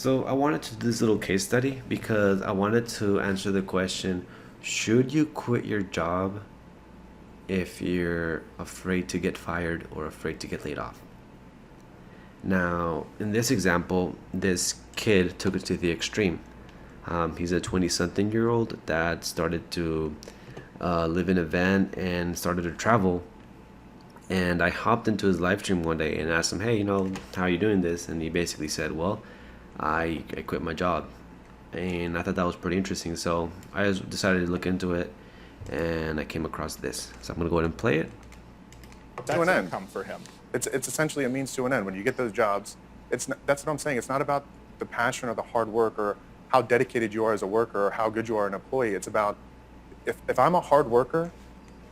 So I wanted to do this little case study because I wanted to answer the question, should you quit your job if you're afraid to get fired or afraid to get laid off? Now, in this example, this kid took it to the extreme. He's a 20-something-year-old that started to live in a van and started to travel. And I hopped into his live stream one day and asked him, hey, how are you doing this? And he basically said, well, I quit my job. And I thought that was pretty interesting. So I just decided to look into it and I came across this. So I'm going to go ahead and play it. To an end. Income for him. It's essentially a means to an end. When you get those jobs, that's what I'm saying. It's not about the passion or the hard work or how dedicated you are as a worker or how good you are an employee. It's about if I'm a hard worker,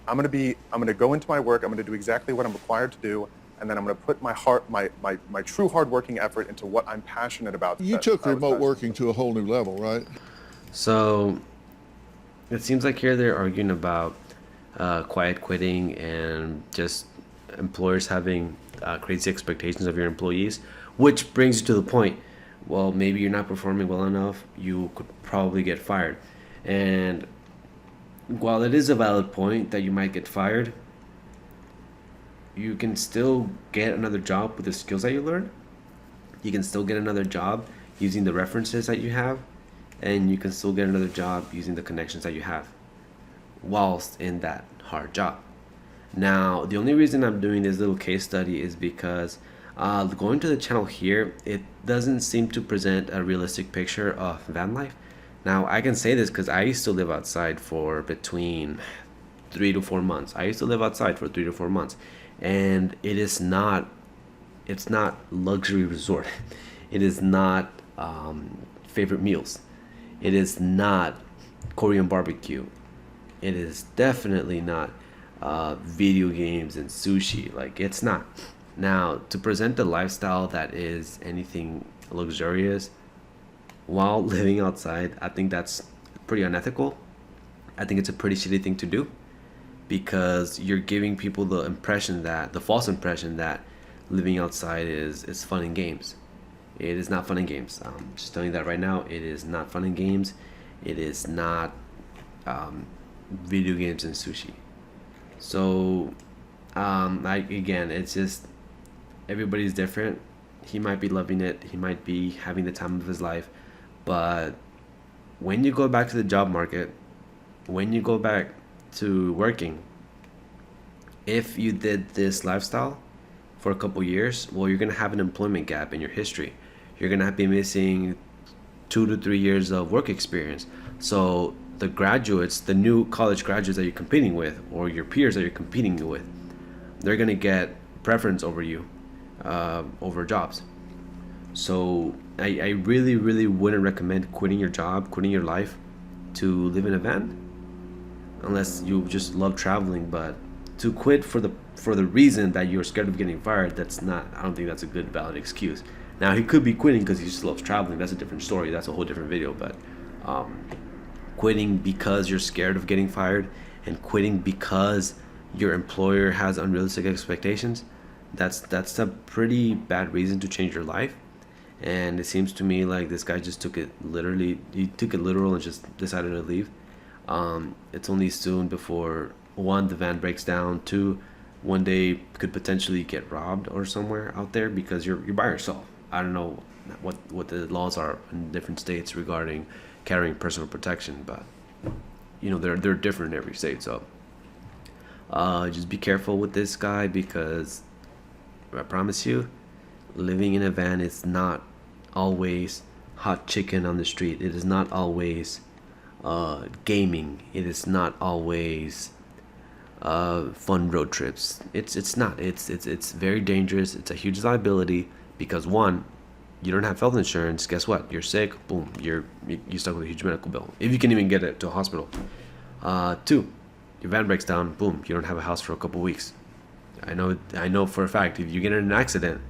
I'm going to go into my work. I'm going to do exactly what I'm required to do, and then I'm going to put my true hard-working effort into what I'm passionate about. You took remote working to a whole new level, right? So it seems like here they're arguing about quiet quitting and just employers having crazy expectations of your employees, which brings you to the point. Well, maybe you're not performing well enough. You could probably get fired. And while it is a valid point that you might get fired, you can still get another job with the skills that you learned. You can still get another job using the references that you have, and you can still get another job using the connections that you have whilst in that hard job. Now, the only reason I'm doing this little case study is because going to the channel here, it doesn't seem to present a realistic picture of van life. Now, I can say this because I used to live outside for between 3 to 4 months. I used to live outside for 3 to 4 months, and it's not luxury resort. It is not favorite meals. It is not Korean barbecue. It is definitely not video games and sushi. Like, it's not. Now, to present a lifestyle that is anything luxurious while living outside, I think that's pretty unethical. I think it's a pretty shitty thing to do because you're giving people the false impression that living outside is fun and games. It is not fun and games. I'm just telling you that right now. It is not fun and games. It is not video games and sushi. So, it's just everybody's different. He might be loving it. He might be having the time of his life. But when you go back to the job market, when you go back to working, if you did this lifestyle for a couple years, well, you're going to have an employment gap in your history. You're going to be missing 2 to 3 years of work experience. So the graduates, the new college graduates that you're competing with, or your peers that you're competing with, they're going to get preference over you, over jobs. So I really, really wouldn't recommend quitting your job, quitting your life to live in a van, unless you just love traveling. But to quit for the reason that you're scared of getting fired, I don't think that's a good valid excuse. Now, he could be quitting because he just loves traveling. That's a different story. That's a whole different video. But quitting because you're scared of getting fired and quitting because your employer has unrealistic expectations, that's a pretty bad reason to change your life. And it seems to me like this guy just took it literally. He took it literal and just decided to leave. It's only soon before, one, the van breaks down, two, one day could potentially get robbed or somewhere out there because you're by yourself. I don't know what the laws are in different states regarding carrying personal protection, but they're different in every state. So just be careful with this guy, because I promise you, living in a van is not always hot chicken on the street. It is not always gaming. It is not always fun road trips. It's not. It's very dangerous. It's a huge liability because, one, you don't have health insurance. Guess what? You're sick. Boom. You're stuck with a huge medical bill, if you can even get it to a hospital. Two, your van breaks down. Boom. You don't have a house for a couple weeks. I know for a fact, if you get in an accident,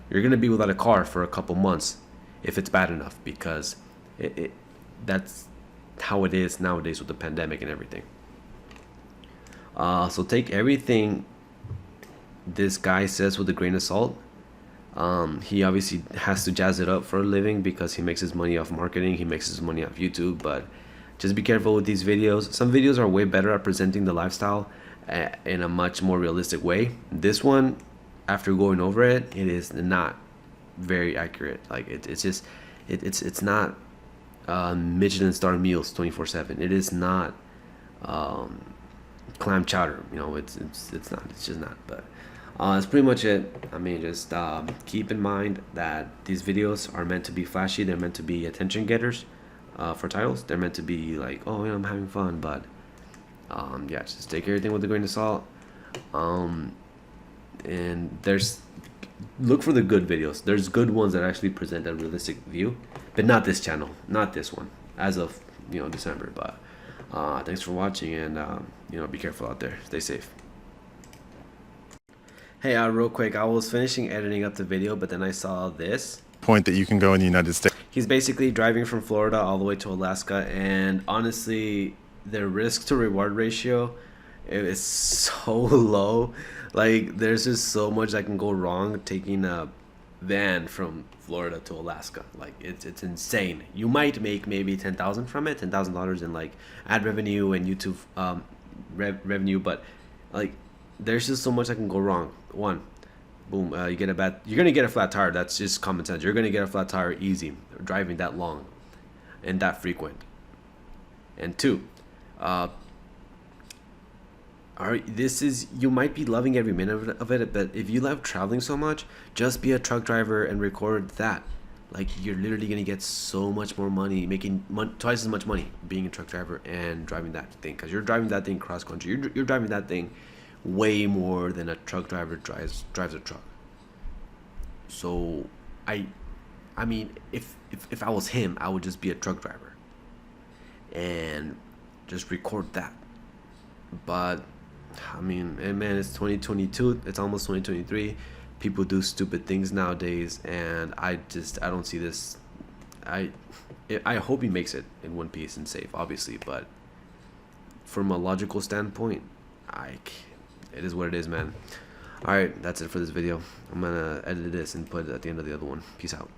you're gonna be without a car for a couple months, if it's bad enough, because that's how it is nowadays with the pandemic and everything. So take everything this guy says with a grain of salt, He obviously has to jazz it up for a living because he makes his money off marketing. He makes his money off YouTube. But just be careful with these videos. Some videos are way better at presenting the lifestyle in a much more realistic way. This one, after going over it, it is not very accurate. Like it's not Michelin star meals 24/7. It is not clam chowder. You know, it's not. It's just not. But that's pretty much it. I mean, just keep in mind that these videos are meant to be flashy. They're meant to be attention getters for titles. They're meant to be like, oh, yeah, I'm having fun. But yeah, just take everything with a grain of salt. And look for the good videos. There's good ones that actually present a realistic view, but not this channel, not this one, as of December. But thanks for watching, and be careful out there. Stay safe. Hey, real quick, I was finishing editing up the video, but then I saw this Point that you can go in the United States. He's basically driving from Florida all the way to Alaska, and honestly, the risk to reward ratio is so low. Like, there's just so much that can go wrong taking a van from Florida to Alaska. Like, it's insane. You might make maybe $10,000 from it, $10,000 in like ad revenue and YouTube revenue, but like, there's just so much that can go wrong. One, boom, you're gonna get a flat tire. That's just common sense. You're gonna get a flat tire easy driving that long and that frequent. And two, you might be loving every minute of it, but if you love traveling so much, just be a truck driver and record that. Like, you're literally gonna get so much more money, making twice as much money being a truck driver and driving that thing, because you're driving that thing cross country. You're driving that thing way more than a truck driver drives a truck. So I mean, if I was him, I would just be a truck driver and just record that. But I mean, man, it's 2022. It's almost 2023. People do stupid things nowadays, and I don't see this. I hope he makes it in one piece and safe, obviously, but from a logical standpoint, it is what it is, man. All right, that's it for this video. I'm gonna edit this and put it at the end of the other one. Peace out.